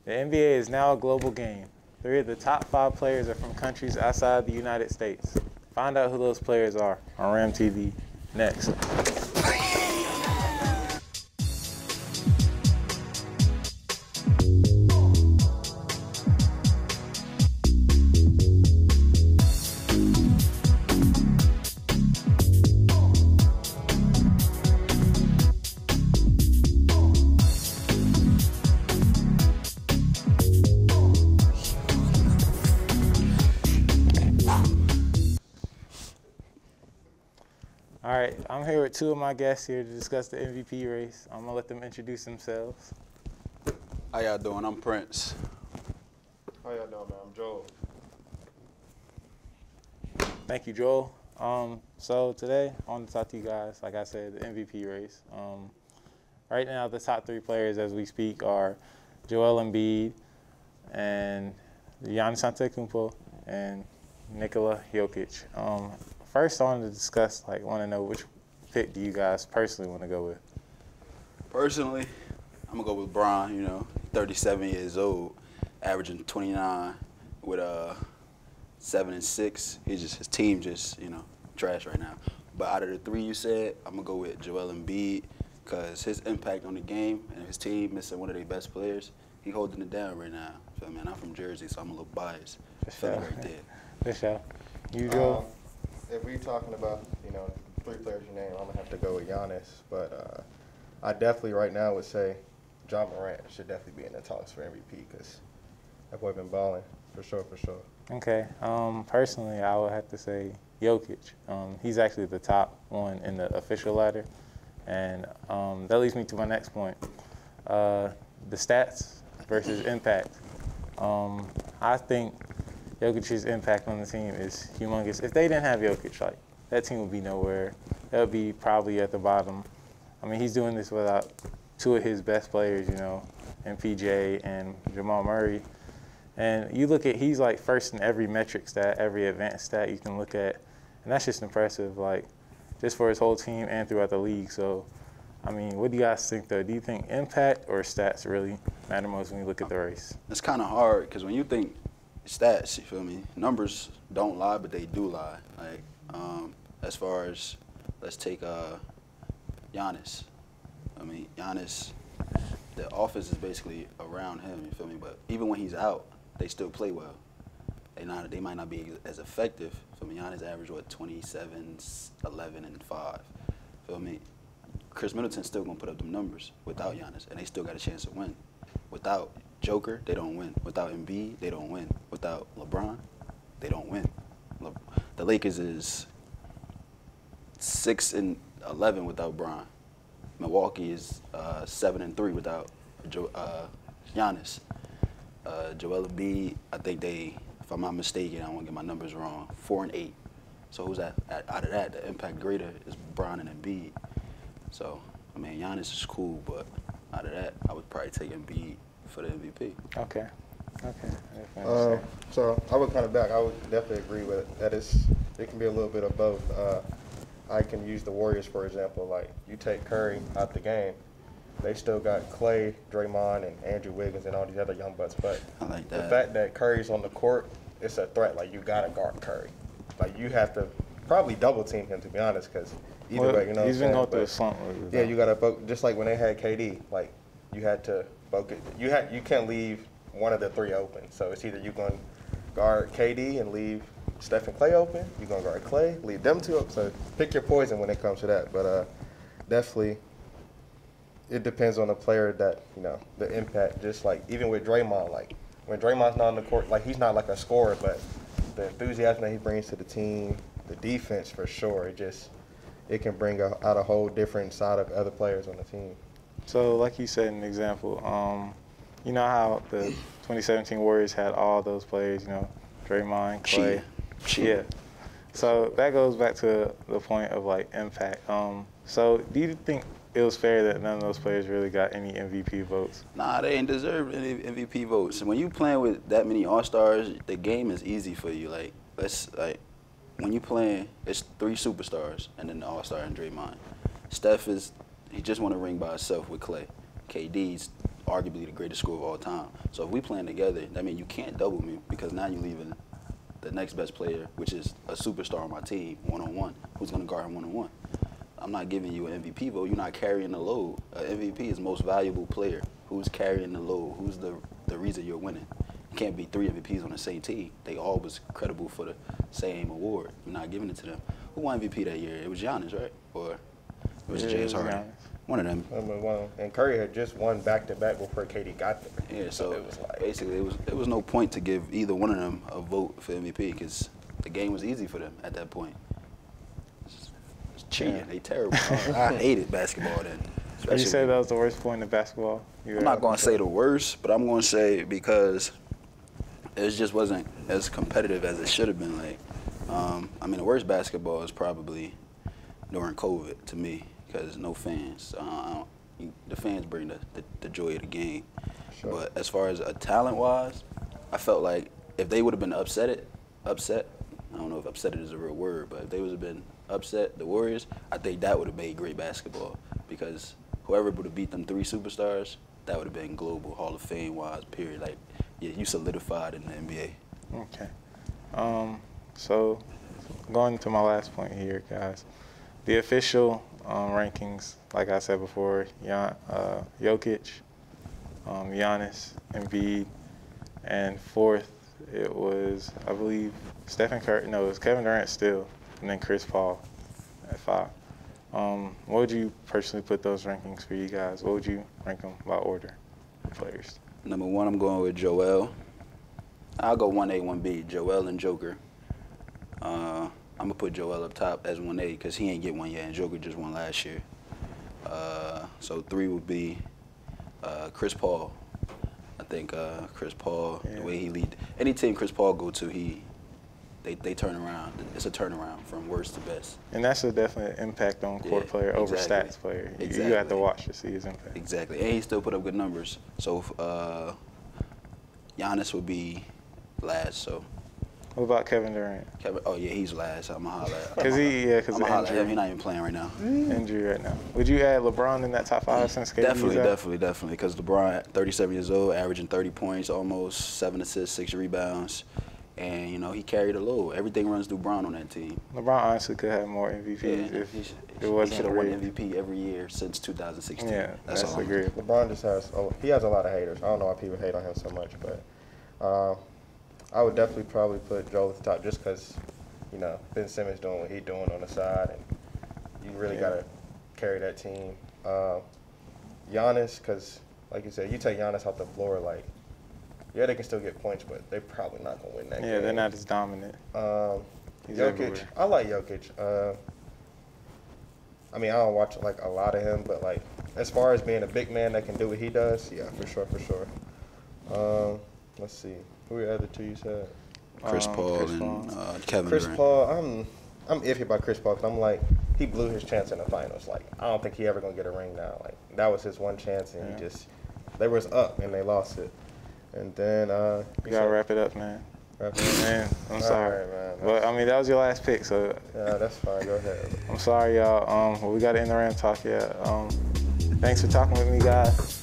The NBA is now a global game. 3 of the top 5 players are from countries outside the United States. Find out who those players are on Ram TV next. All right, I'm here with 2 of my guests here to discuss the MVP race. I'm gonna let them introduce themselves. How y'all doing? I'm Prince. How y'all doing, man? I'm Joel. Thank you, Joel. So today I want to talk to you guys, like I said, the MVP race. Right now, the top 3 players as we speak are Joel Embiid and Giannis Antetokounmpo and Nikola Jokic. First, I wanted to discuss, want to know which pick do you guys personally want to go with? Personally, I'm going to go with Bron, 37 years old, averaging 29 with 7 and 6. His team just, trash right now. But out of the 3 you said, I'm going to go with Joel Embiid because his impact on the game and his team missing one of their best players, he holding it down right now. Feel me? And I'm from Jersey, so I'm a little biased. For sure. Right there. For sure. You, Joel? If we're talking about, 3 players you name, I'm going to have to go with Giannis. But I definitely right now would say John Morant should definitely be in the talks for MVP because that boy been balling, for sure, for sure. Okay. Personally, I would have to say Jokic. He's actually the top one in the official ladder. And that leads me to my next point. The stats versus impact. I think Jokic's impact on the team is humongous. If they didn't have Jokic, that team would be nowhere. That would be probably at the bottom. I mean, he's doing this without 2 of his best players, MPJ and Jamal Murray. And you look at, he's first in every metric stat, every advanced stat you can look at. And that's just impressive, just for his whole team and throughout the league. So, I mean, what do you guys think, though? Do you think impact or stats really matter most when you look at the race? It's kind of hard because when you think stats, you feel me? Numbers don't lie, but they do lie. As far as, let's take Giannis. I mean, Giannis, the offense is basically around him, you feel me? But even when he's out, they still play well. They might not be as effective. Feel me? Giannis averaged, 27, 11, and 5. Feel me? Chris Middleton's still going to put up them numbers without Giannis, and they still got a chance to win. Without Joker, they don't win. Without Embiid, they don't win. Without LeBron, they don't win. The Lakers is 6 and 11 without Bron. Milwaukee is 7 and 3 without Giannis. Joel Embiid, I think they, if I'm not mistaken, I don't want to get my numbers wrong, 4 and 8. So who's that? Out of that, the impact greater is Bron and Embiid. So, I mean, Giannis is cool, but out of that, I would probably take Embiid for the MVP. Okay. So I would kind of back. I would definitely agree with it. That it can be a little bit of both. I can use the Warriors, for example. You take Curry out the game, they still got Clay, Draymond, and Andrew Wiggins and all these other young bucks. But I like that. The fact that Curry's on the court, it's a threat. You got to guard Curry. You have to probably double team him, to be honest, because either way, he's been going through a slump. Yeah, you got to just like when they had KD, you had to focus. You can't leave one of the 3 open. So it's either you're going to guard KD and leave Steph and Clay open, you're going to guard Clay, leave them 2 open. So pick your poison when it comes to that. But definitely, it depends on the player that, the impact. Just even with Draymond, when Draymond's not on the court, he's not a scorer, but the enthusiasm that he brings to the team, the defense for sure, it can bring out a whole different side of other players on the team. So, like you said, an example, you know how the 2017 Warriors had all those players, Draymond, Clay. Yeah. So that goes back to the point of impact. So do you think it was fair that none of those players really got any MVP votes? Nah, they ain't deserve any MVP votes. When you playing with that many All-Stars, the game is easy for you. When you playing, it's 3 superstars and then the All-Star and Draymond. Steph he just won a ring by himself with Clay. KD's arguably the greatest scorer of all time. So if we playing together, that means you can't double me because now you're leaving the next best player, which is a superstar on my team, one-on-one, who's going to guard him one-on-one. I'm not giving you an MVP vote. You're not carrying the load. An MVP is most valuable player. Who's carrying the load? Who's the reason you're winning? You can't be 3 MVPs on the same team. They all was credible for the same award. You're not giving it to them. Who won MVP that year? It was Giannis, right? Or it was James Harden? One of them. And Curry had just won back-to-back before KD got there. Yeah, so it was like, basically there was no point to give either one of them a vote for MVP because the game was easy for them at that point. It's cheating. They terrible. I hated basketball then. Would you say that was the worst point in basketball? I'm not going to say the worst, but I'm going to say because it just wasn't as competitive as it should have been. Like, I mean, the worst basketball is probably during COVID to me because no fans. The fans bring the joy of the game. Sure. But as far as talent-wise, I felt like if they would have been upset, I don't know if upset is a real word, but if they would have been upset, the Warriors, I think that would have made great basketball because whoever would have beat them 3 superstars, that would have been global Hall of Fame-wise, period. Like, yeah, you solidified in the NBA. Okay. So going to my last point here, guys. The official rankings, like I said before, Jokic, Giannis, Embiid, and fourth, it was, I believe, Stephen Curry. No, it was Kevin Durant still, and then Chris Paul at 5. What would you personally put those rankings for you guys? What would you rank them by order for players? Number 1, I'm going with Joel. I'll go 1A, 1B, Joel and Joker. I'm going to put Joel up top as 1A because he ain't get one yet, and Joker just won last year. So 3 would be Chris Paul. I think Chris Paul, the way he lead, any team Chris Paul go to, they turn around. It's a turnaround from worst to best. And that's a definite impact on court player over stats player. Exactly. You have to watch to see his impact. Exactly. And he still put up good numbers. So Giannis would be last. So. What about Kevin Durant? Oh yeah, he's last. I'm gonna holler at him. Because I'm gonna holler at him. He's not even playing right now. Injury right now. Would you add LeBron in that top 5 since KD's Definitely. Because LeBron, 37 years old, averaging 30 points, almost 7 assists, 6 rebounds, and he carried the load. Everything runs through Bron on that team. LeBron honestly could have more MVPs if it wasn't. He should have won MVP every year since 2016. Yeah, that's agreeable. LeBron just has a lot of haters. I don't know why people hate on him so much, but. I would definitely probably put Joel at the top just because, Ben Simmons doing what he's doing on the side, and you really got to carry that team. Giannis, because, like you said, you take Giannis off the floor, they can still get points, but they're probably not going to win that game. Yeah, they're not as dominant. Jokic, everywhere. I like Jokic. I mean, I don't watch, a lot of him, but, as far as being a big man that can do what he does, yeah, for sure. Let's see. Who were the other 2 you said? Chris Paul and Kevin Durant. Chris Paul, I'm iffy about Chris Paul because I'm like, he blew his chance in the finals. I don't think he ever going to get a ring now. That was his one chance, and they was up, and they lost it. And then you got to wrap it up, man. Man, I'm sorry. Right, man. But, that was your last pick, so. Yeah, that's fine. Go ahead. I'm sorry, y'all. We got to end the Ram Talk, yeah. Thanks for talking with me, guys.